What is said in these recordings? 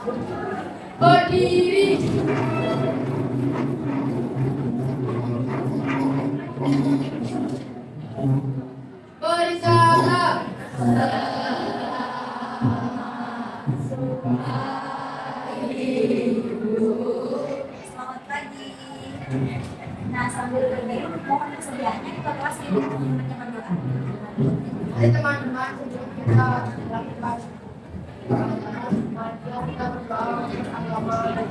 Berdiri. Bersalam. Selamat pagi. Nah, sambil berdiri, mohon kesediaannya kita kelas ini menyampaikan doa. Jadi teman-teman, sebelum kita melakukan kita berdoa agama dan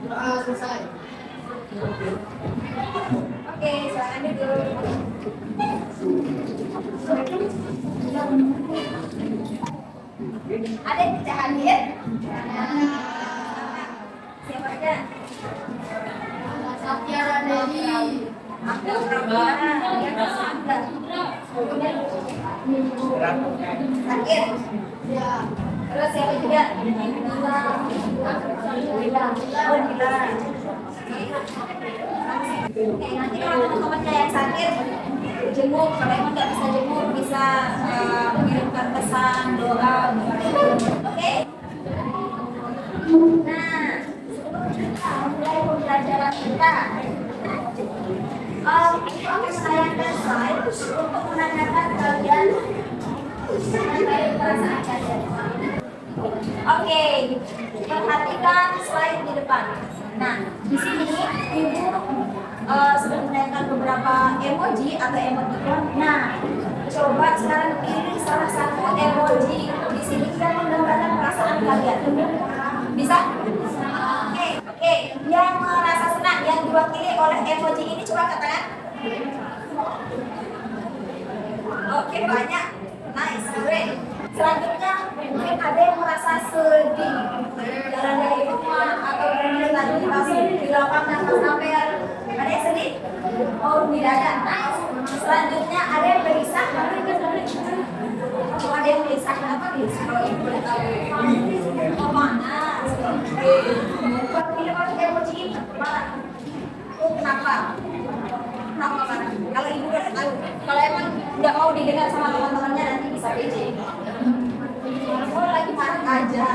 doa selesai. Oke, silakan duduk. Ada yang tidak hadir? Siapa aja? Satyara Dewi. Aku yang kesanggar. Hadir. Ya. Terus siapa juga? Oh, Bila. Oke, nanti kalau teman-temannya yang sakit jenguk, kalau emang nggak bisa jenguk bisa mengirimkan pesan doa. Oke? Nah, sebelum kita mulai pembelajaran kita, saya menayangkan slide untuk menanyakan kalian mengenai perasaan kalian. Oke, perhatikan slide di depan. Nah, di sini ibu sudah menanyakan beberapa emoji atau emoticon. Nah, coba sekarang pilih salah satu emoji di sini yang menggambarkan perasaan kalian. Bisa? Oke. Yang merasa senang yang diwakili oleh emoji ini coba katakan. Oke, banyak. Nice, great. Selanjutnya mungkin ada yang merasa sedih jalan dari rumah atau mungkin tadi langsung di lapangan pas sampai ada yang sedih? Oh, tidak ada. Nice. Selanjutnya ada yang gelisah. Oh, ada yang gelisah. Kenapa gelisah? Kalau ibu boleh tahu. Oh, panas. Oke. Pilih pakai emoji ini. Marah. Oh, kenapa? Kenapa marah? Kalau ibu boleh tahu. Kalau emang nggak mau didengar sama teman-temannya nanti bisa PJ. Oh, lagi marah aja.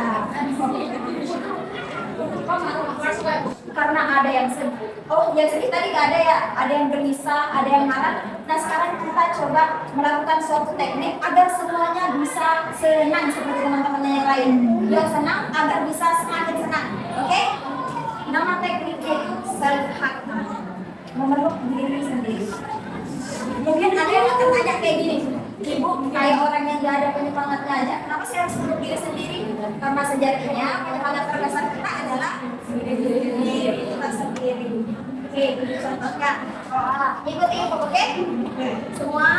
Karena ada yang sedih. Oh, yang sedih tadi nggak ada ya? Ada yang gelisah, ada yang marah. Nah, sekarang kita coba melakukan suatu teknik agar semuanya bisa senang seperti teman-temannya yang lain. Yang senang agar bisa semakin senang. Oke? Nama tekniknya itu self hug. Memeluk diri sendiri. Mungkin ada yang akan tanya kayak gini, ibu kayak orang yang gak ada penyemangatnya aja, kenapa sih harus meluk diri sendiri? Karena sejatinya penyemangat terbesar kita adalah diri kita sendiri. Oke, contohnya, ikuti ibu, oke? Semua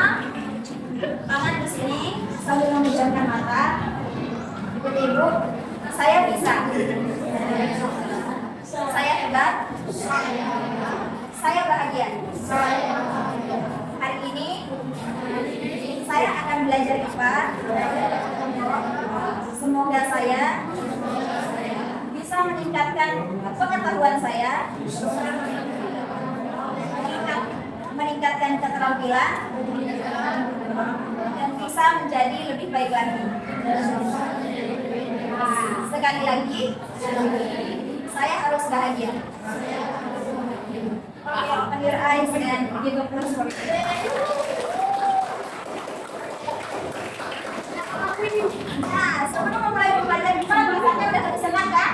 tangan di sini sambil memejamkan mata. Ikuti ibu. Saya bisa. Saya hebat. Saya bahagia. Hari ini saya akan belajar IPA. Semoga saya bisa meningkatkan pengetahuan saya, meningkatkan keterampilan, dan bisa menjadi lebih baik lagi. Sekali lagi, saya harus bahagia. Open your eyes and give applause for it. Nah, sebelum memulai pembelajaran gimana rasanya udah lebih senang kan?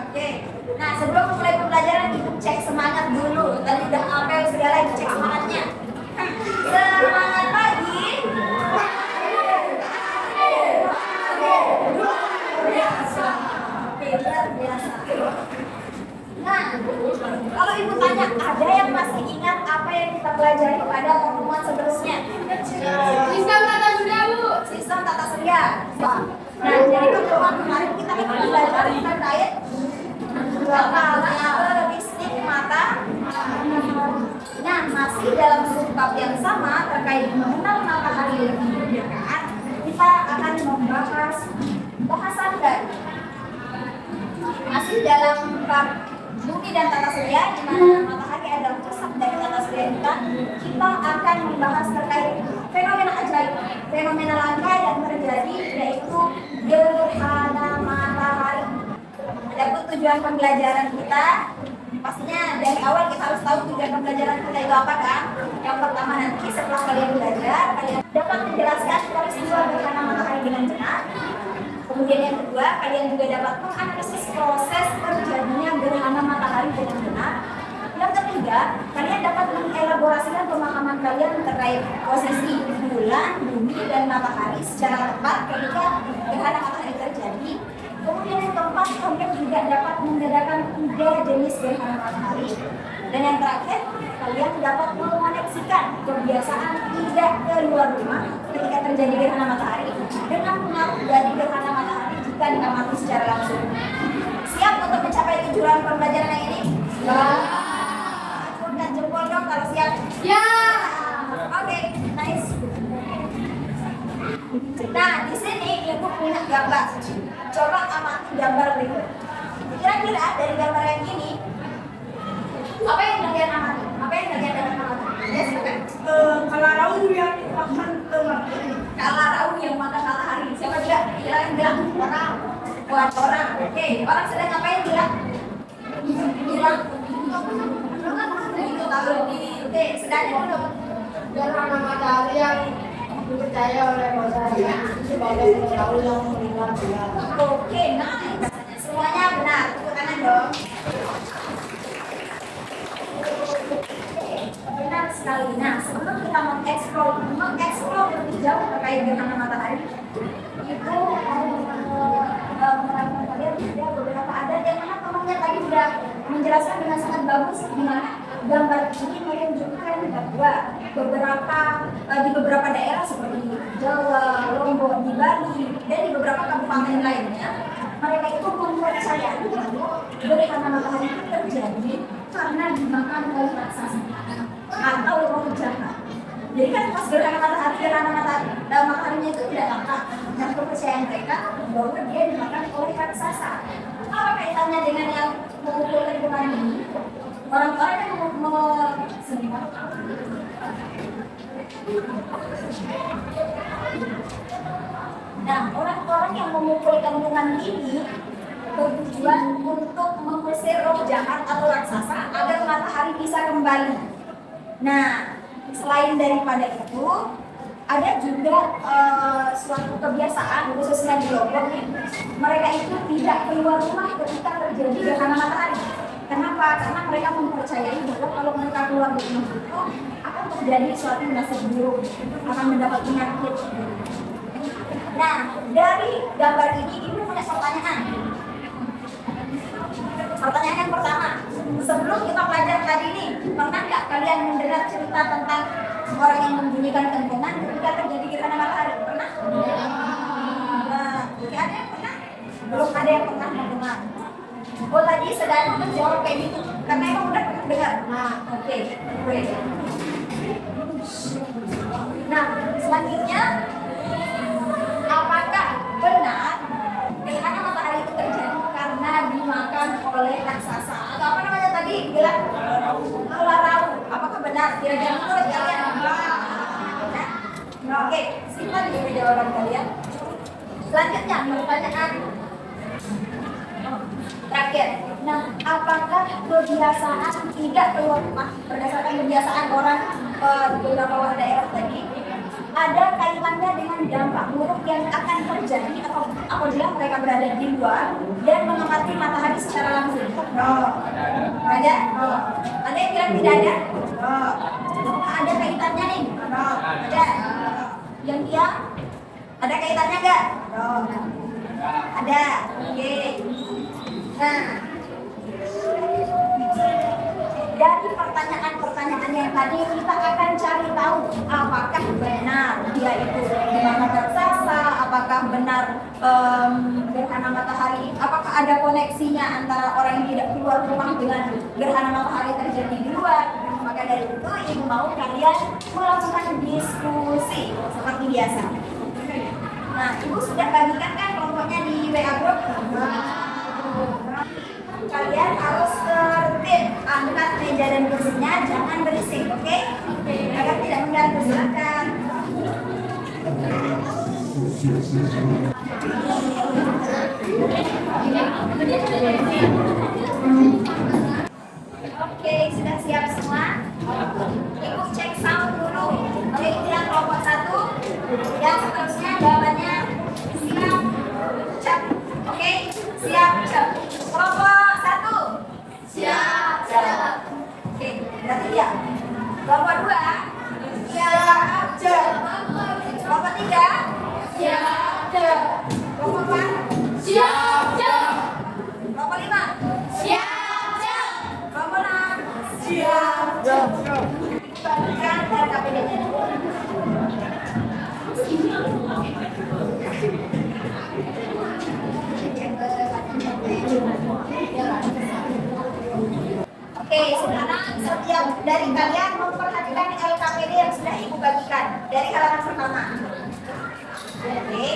Oke. Nah, sebelum memulai pembelajaran ibu cek semangat dulu. Tadi udah apel segala ibu cek semangatnya. Semangat pagi. Oke, luar biasa. Nah, kalau ibu tanya, ada yang masih ingat apa yang kita pelajari pada pertemuan sebelumnya? Sistem tata surya, Bu. Sistem tata surya. Nah, jadi pertemuan kemarin kita akan belajar terkait listrik mata. Nah, masih dalam subbab yang sama terkait mengenal matahari lebih dekat, kita akan membahas bahasan dari masih dalam bab bumi dan tata surya, di mana matahari adalah pusat dari tata surya kita akan membahas terkait fenomena ajaib tujuan pembelajaran kita. Pastinya dari awal kita harus tahu tujuan pembelajaran kita itu apa kan? Yang pertama nanti setelah kalian belajar, kalian dapat menjelaskan peristiwa gerhana matahari dengan benar. Kemudian yang kedua, kalian juga dapat menganalisis proses terjadinya gerhana matahari dengan benar. Yang ketiga, kalian dapat mengelaborasikan pemahaman kalian terkait posisi bulan, bumi, dan matahari secara tepat ketika gerhana matahari terjadi. Kemudian yang keempat, kalian juga dapat membedakan 3 jenis gerhana matahari. Dan yang terakhir, kalian dapat mengoneksikan kebiasaan tidak keluar rumah ketika terjadi gerhana matahari dengan pengaruh dari gerhana matahari jika diamati secara langsung. Siap untuk mencapai tujuan pembelajaran yang ini? Ya. Acungkan jempol dong kalau siap. Ya. Oke, nice. Nah, di sini ibu punya gambar. Coba amati gambar berikut. Kira-kira dari gambar yang ini, apa yang kalian amati? Apa yang kalian dapat amati? Yes, bukan? Kalarau yang makan matahari. Kalarau yang makan matahari. Siapa bilang? Kira yang bilang? Orang. Buat orang. Oke, orang sedang ngapain bilang? Bilang. Itu tahu ini. Oke, sedangkan dulu. Gerhana matahari yang dipercaya oleh masyarakat sebagai pengetahuan yang meninggal bulan. Oke, nice. Semuanya benar. Tepuk tangan dong. Benar sekali. Nah, sebelum kita mengeksplor lebih jauh terkait gerhana matahari, itu mengenai kalian ada beberapa adat yang mana temannya tadi sudah menjelaskan dengan sangat bagus di mana gambar ini menunjukkan bahwa di beberapa daerah seperti Jawa, Lombok, di Bali, dan di beberapa kabupaten lainnya, mereka itu mempercayai bahwa gerhana matahari itu terjadi karena dimakan oleh raksasa atau roh jahat. Jadi kan pas gerhana mataharinya itu tidak tampak. Dan kepercayaan mereka bahwa dia dimakan oleh raksasa. Apa kaitannya dengan yang memukul lingkungan ini? Orang-orang yang Nah, orang-orang yang memukul kandungan ini bertujuan untuk mengusir roh jahat atau raksasa agar matahari bisa kembali. Nah, selain daripada itu, ada juga suatu kebiasaan khususnya di Lombok nih. Mereka itu tidak keluar rumah ketika terjadi gerhana matahari. Kenapa? Karena mereka mempercayai bahwa kalau mereka keluar dari rumah itu akan terjadi suatu nasib buruk, akan mendapat penyakit. Nah, dari gambar ini ibu punya pertanyaan. Pertanyaan yang pertama, sebelum kita belajar tadi nih, pernah nggak kalian mendengar cerita tentang orang yang membunyikan kentongan ketika terjadi gerhana matahari? Pernah? Nah, ada yang pernah? Belum ada yang pernah mendengar. Oh, tadi sedang menjawab kayak gitu, karena emang udah pernah dengar. Nah, oke. Nah, selanjutnya, apakah benar gerhana matahari itu terjadi karena dimakan oleh raksasa atau apa namanya tadi bilang kalarau? Apakah benar? Kira-kira menurut kalian? Nah, oke, simpan dulu jawaban kalian. Selanjutnya pertanyaan terakhir. Nah, apakah kebiasaan tidak keluar rumah berdasarkan kebiasaan orang di beberapa daerah tadi ada kaitannya dengan dampak buruk yang akan terjadi apabila mereka berada di luar dan mengamati matahari secara langsung? Ada? Ada yang bilang tidak ada? Ada kaitannya nih? Ada? Yang dia? Ada kaitannya nggak? Ada? Oke. Nah, dari pertanyaan-pertanyaan yang tadi kita akan cari tahu apakah benar dia itu dimakan raksasa, apakah benar gerhana matahari, apakah ada koneksinya antara orang yang tidak keluar rumah dengan gerhana matahari terjadi di luar. Maka dari itu ibu mau kalian melakukan diskusi seperti biasa. Nah, ibu sudah bagikan kan kelompoknya di WA group. Kalian harus tertib, angkat meja dan kursinya, jangan berisik, oke? Agar tidak mengganggu, silakan. Dan seterusnya jawabannya siap, cep. Oke, siap, cep. Kelompok 1. Siap, cep. Oke, berarti ya. Kelompok 2. Siap, cep. Kelompok 3. Siap, cep. Kelompok 4. Siap, cep. Kelompok 5. Siap, cep. Kelompok 6. Siap, cep. Bagikan LKPD-nya. Oke, sekarang setiap dari kalian memperhatikan LKPD yang sudah ibu bagikan dari halaman pertama. Oke,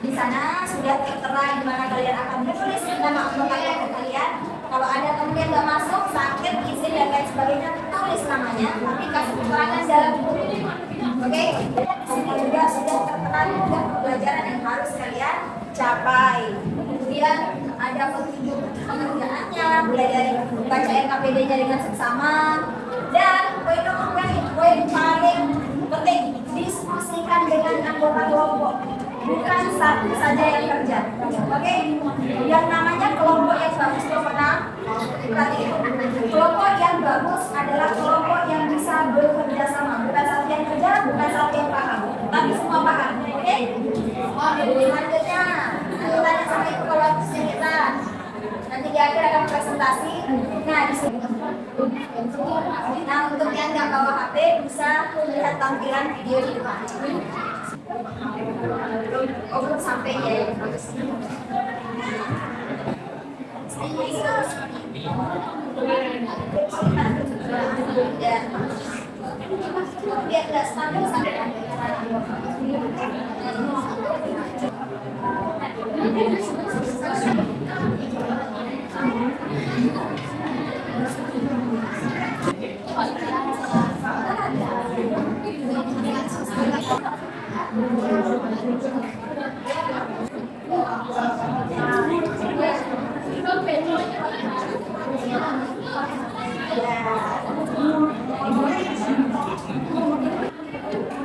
di sana sudah tertera di mana kalian akan menulis nama anggota kelompok kalian. Kalau ada teman yang nggak masuk, sakit, izin dan lain sebagainya, tulis namanya, tapi kasih keterangan dalam buku. Oke, di sini juga sudah tertera juga pembelajaran yang harus kalian capai. Kemudian ada petunjuk pengerjaannya, mulai dari baca RKPD-nya dengan seksama, dan poin paling penting, diskusikan dengan anggota kelompok. Bukan satu saja yang kerja. Oke, yang namanya kelompok yang bagus itu pernah perhatikan. Kelompok yang bagus adalah kelompok yang bisa bekerja sama. Bukan satu yang kerja, bukan satu yang paham, tapi semua paham. Oke? Selanjutnya, nanti tanya sama ibu kalau cerita. Nanti di akhir akan presentasi. Nah, di sini. Nah, untuk yang nggak bawa HP bisa lihat tampilan video di depan. Oh, belum sampai ya. Biar nggak stabil sampai.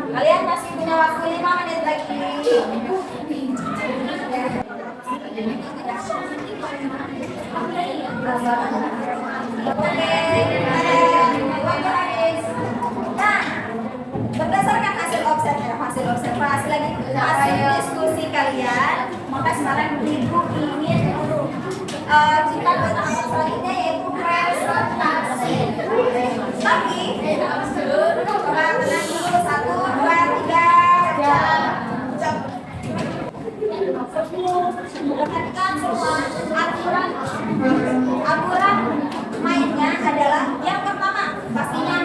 Kalian masih punya waktu 5 menit lagi. Nah, berdasarkan hasil observasi lagi, hasil diskusi kalian, maka sekarang ibu ingin kita ke tahap selanjutnya yaitu presentasi. Tapi tenang dulu, 1, 2, 3, perhatikan semua aturan mainnya adalah yang pertama pastinya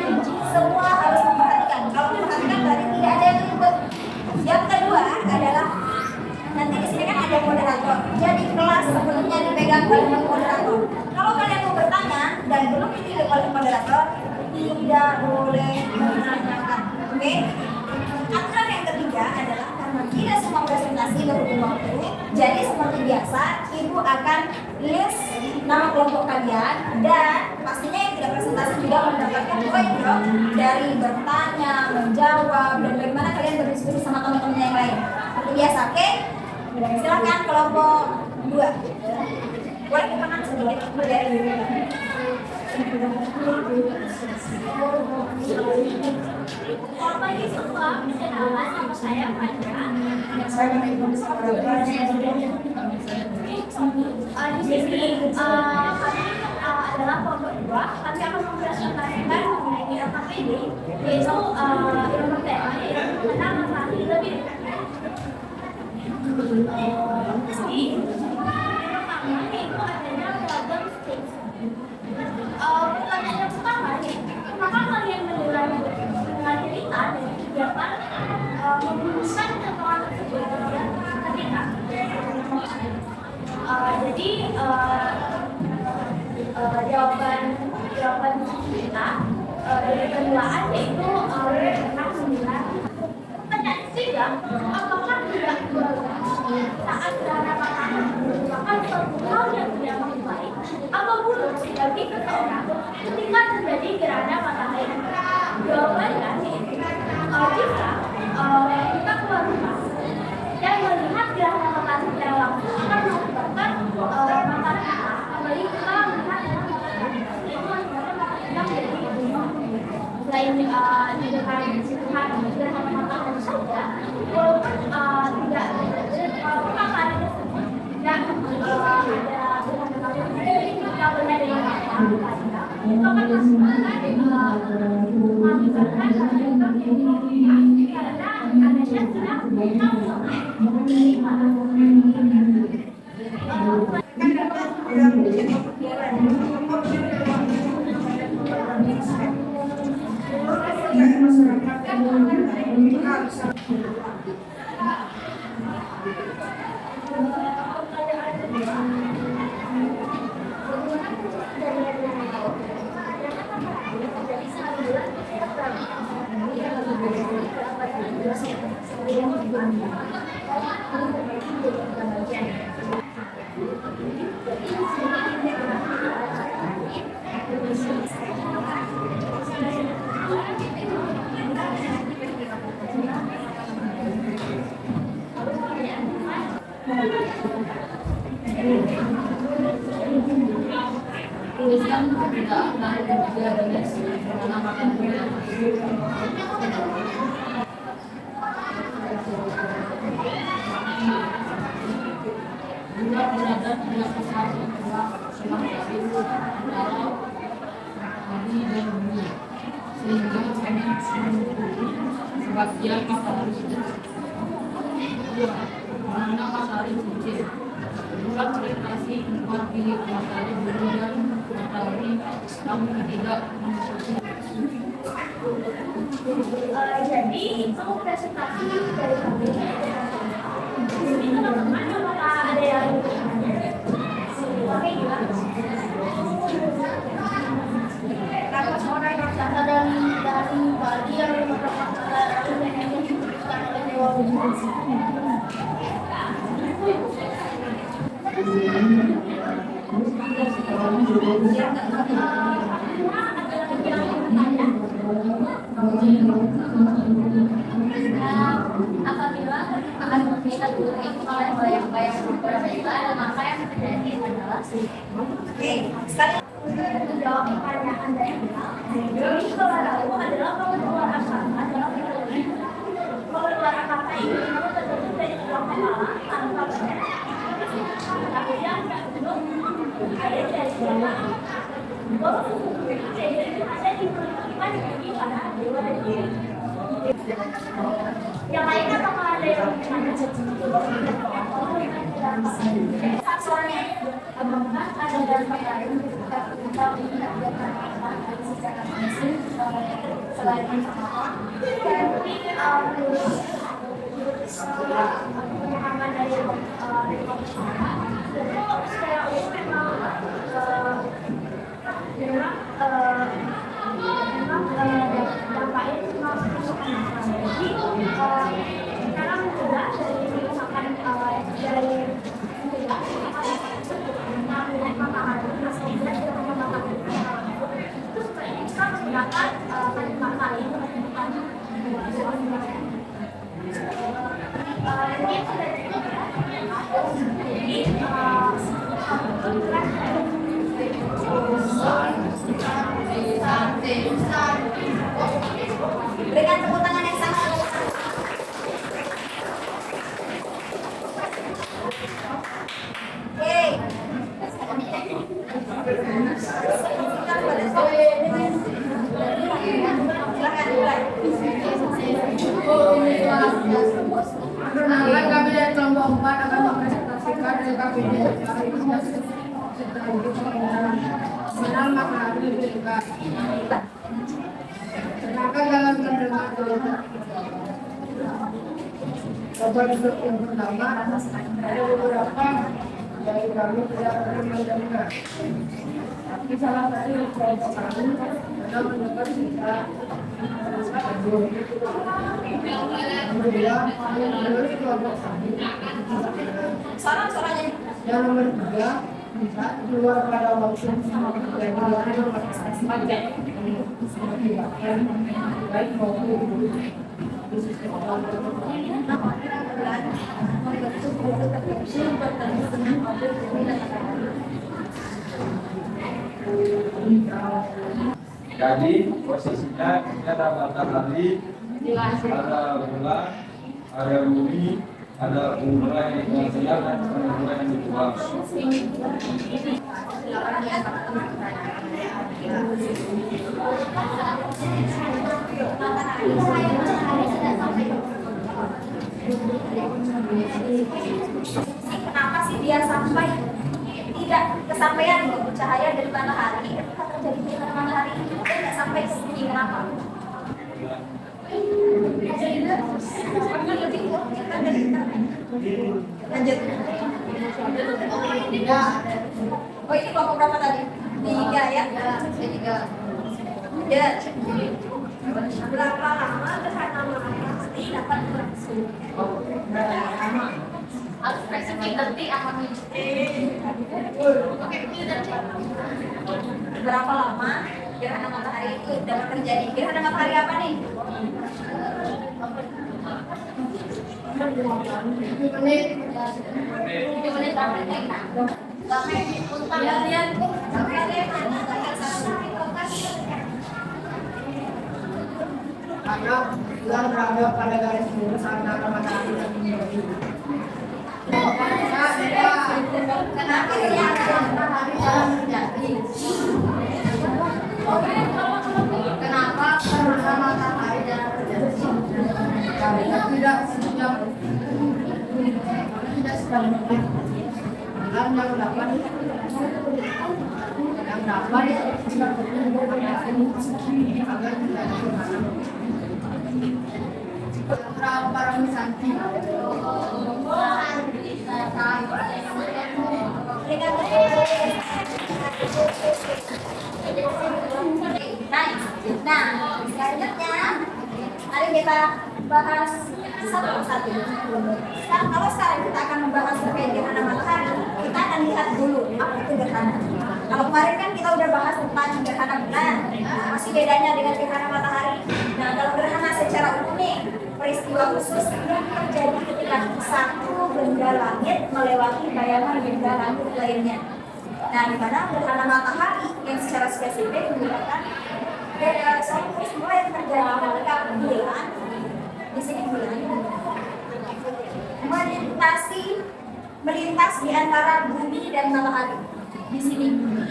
semua harus memperhatikan. Kalau memperhatikan berarti tidak ada yang ribet. Yang kedua adalah nanti di sini kan ada moderator. Jadi kelas sebelumnya dipegang oleh moderator. Kalau kalian mau bertanya dan belum dipilih oleh moderator, tidak boleh menanyakan. Oke? Aturan yang ketiga adalah karena tidak semua presentasi berhubung waktu, jadi seperti biasa ibu akan list nama kelompok kalian dan pastinya yang tidak presentasi juga mendapatkan poin dari bertanya, menjawab dan bagaimana kalian berdiskusi sama teman-teman yang lain. Seperti biasa, oke? Silakan kelompok 2. Boleh ke kanan sedikit dari Selamat pagi semua, perkenalan nama saya Fadra. Di sini kami adalah kelompok 2. Kami akan mempresentasikan mengenai LKPD, yaitu ilmu tema yaitu tentang matahari lebih dekat. Pertama yaitu adanya problem space. Pertanyaan yang pertama nih, apakah kalian mendengar cerita dan kegiatan merumuskan ketentuan tersebut ketika jadi jawaban kita dari penilaian yaitu 9. Pertanyaan ketiga, apakah tidak saat gerhana matahari merupakan suatu hal yang tidak baik atau buruk bagi seseorang ketika terjadi gerhana matahari? Jawabannya jika kita keluar Tuliskan tidak menarik dan juga dengan menamakan juga berada dengan kesehatan semangat itu dalam hari dan bumi sehingga kami sebagian matahari karena matahari suci bukan berkreasi empat pilih matahari bumi dan matahari namun tidak mengikuti. Jadi itu presentasi dari kami. Ini teman-teman apakah ada yang oke gimana? Rapat orang data dan dari pagi yang merupakan yang diputuskan oleh Dewa Apabila akan kita diberikan oleh bayang-bayang berbeda, maka yang terjadi adalah menjawab pertanyaan dari jadi kalau adalah pengeluar angkasa adalah pengeluar angkasa ini terjadi dari ruang kepala tanpa badan. Kemudian belum ada dari mana. Jadi ada di permukaan di mana dewa dan diri. Yang lainnya apakah ada yang soalnya apakah ada dampak lain kita secara langsung selain pemahaman dari secara umum memang dampaknya memang jadi cara mencegah dari misalkan dari itu sebenarnya kita menggunakan kalimat lain Berikan tepuk tangan yang sama. Oke. Akan kami dari kelompok 4 akan mempresentasikan RKPD mengenal makna BPK. Silakan dalam mendengar kabar yang pertama ada beberapa dari kami tidak pernah mendengar. Tapi salah satu yang kelompok kami adalah mendengar cerita nomor 2 menurut kelompok kami. Suaranya. Yang nomor 3 bisa keluar pada waktu yang nomor 4 baik maupun jadi posisinya ini ada matahari, ada bulan, ada bumi, ada umrah yang dikasihkan dan umrah yang dibuang. Kenapa sih dia sampai tidak kesampaian gitu cahaya dari matahari ketika terjadi gerhana matahari itu tidak sampai ke sini, kenapa? Lanjut. Oh ini kelompok berapa tadi? 3 ya? 3. Ya. Berapa lama gerhana matahari dapat berlangsung? Harus spesifik nanti akan Berapa lama gerhana matahari itu dapat terjadi? Gerhana matahari apa nih? 7 menit. 7 menit berapa detik? Sampai kalian Karena bulan berada pada garis lurus antara matahari dan bumi. kenapa dia matahari dalam terjadi? Kenapa gerhana matahari dalam terjadi? Karena tidak setiap bulan yang dapat agar tidak para misanti. Nah, selanjutnya mari kita bahas satu persatu. Kalau sekarang kita akan membahas terkait gerhana matahari, kita akan lihat dulu apa itu gerhana. Kalau kemarin kan kita udah bahas tentang gerhana bulan, masih bedanya dengan gerhana matahari. Nah, kalau gerhana secara umum nih, peristiwa khusus yang terjadi ketika satu benda langit melewati bayangan benda langit lainnya. Nah, di mana gerhana matahari yang secara spesifik menggunakan peristiwa yang terjadi ketika bulan, di sini bulan melintas di antara bumi dan matahari. Di sini bumi,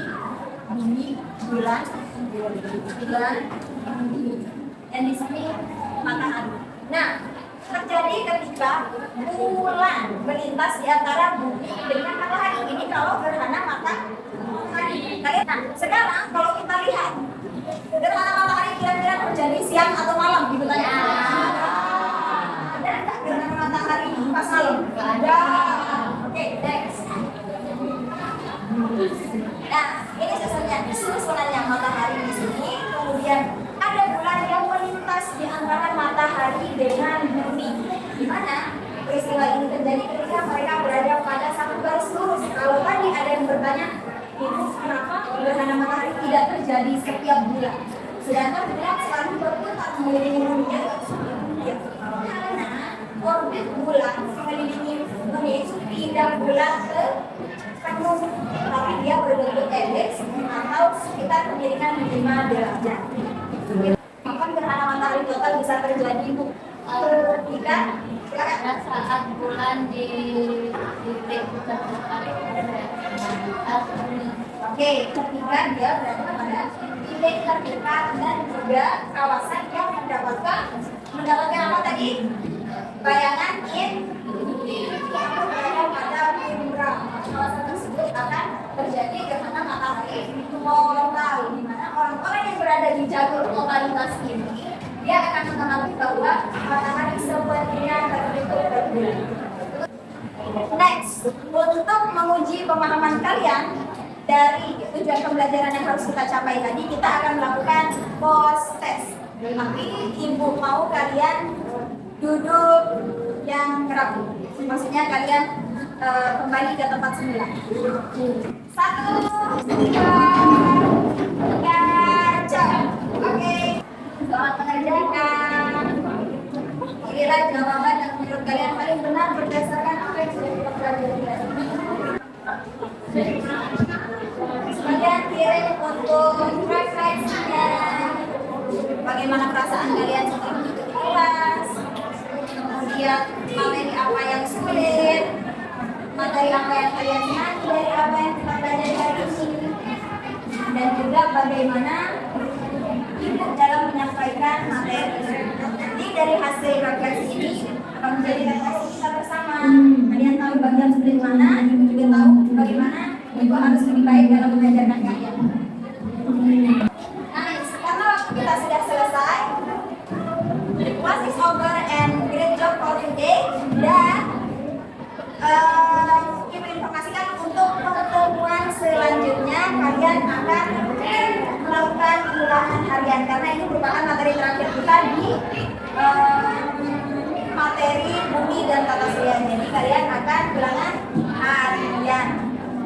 bulan, bumi, dan di sini matahari. Nah, terjadi ketika bulan melintas di antara bumi dengan matahari. Ini kalau gerhana matahari. Nah, sekarang kalau kita lihat gerhana matahari kira-kira terjadi siang atau malam, ibu tanya. Ada nggak gerhana matahari pas malam? Ada. Oke, next. Nah, ini susunannya matahari di sini, kemudian ada bulan yang melintas di antara matahari dengan bumi. Di mana peristiwa ini terjadi ketika mereka berada pada satu garis lurus. Kalau tadi ada yang bertanya, itu kenapa gerhana matahari tidak terjadi setiap bulan? Sedangkan bulan selalu berputar mengelilingi bumi. Karena orbit bulan mengelilingi bumi itu tidak bulan ke penuh, tapi dia berbentuk elips atau sekitar kemiringan 5 derajat. Kapan gerhana matahari total bisa terjadi itu? Ketika saat bulan di titik terdekat. Oke, ketika dia berada pada titik terdekat dan juga kawasan yang mendapatkan apa tadi? Bayangan berada pada umbra. Kawasan tersebut akan terjadi gerhana matahari total, di mana orang-orang yang berada di jalur totalitas ini dia akan mengetahui bahwa matahari sebenarnya terbentuk berbulan. Next, untuk menguji pemahaman kalian dari tujuan pembelajaran yang harus kita capai tadi, kita akan melakukan post test. Tapi ibu mau kalian duduk yang rapi. Maksudnya kalian kembali ke tempat semula. 1, 2, 3, jam. Oke. Selamat mengerjakan. Inilah jawaban yang menurut kalian paling benar berdasarkan apa yang sudah kita pelajari tadi. Kemudian kirim untuk referensinya. Bagaimana perasaan kalian setelah mengikuti kelas? Kemudian materi apa yang sulit? Materi apa yang kalian senangi dari apa yang kita pelajari hari ini? Dan juga bagaimana ibu dalam menyampaikan materi. Nanti dari hasil refleksi ini akan menjadi refleksi kita bersama. harus lebih baik dalam mengajarkan kalian. Nice, karena waktu kita sudah selesai, the class is over and great job for today. Dan ibu informasikan untuk pertemuan selanjutnya kalian akan melakukan ulangan harian karena ini merupakan materi terakhir kita di materi bumi dan tata surya. Jadi kalian akan ulangan harian.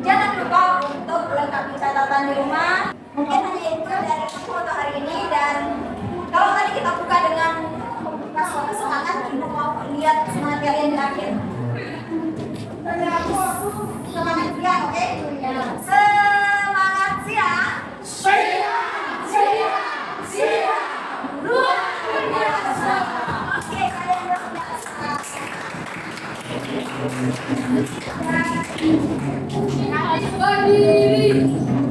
Jangan lupa untuk melengkapi catatan di rumah. Mungkin hanya itu dari foto hari ini, dan kalau tadi kita buka dengan membuka suatu semangat, kita mau lihat semangat kalian di akhir. Semangat siang, oke? Semangat siang. Luar biasa. Oke, kalian luar biasa. Berdiri.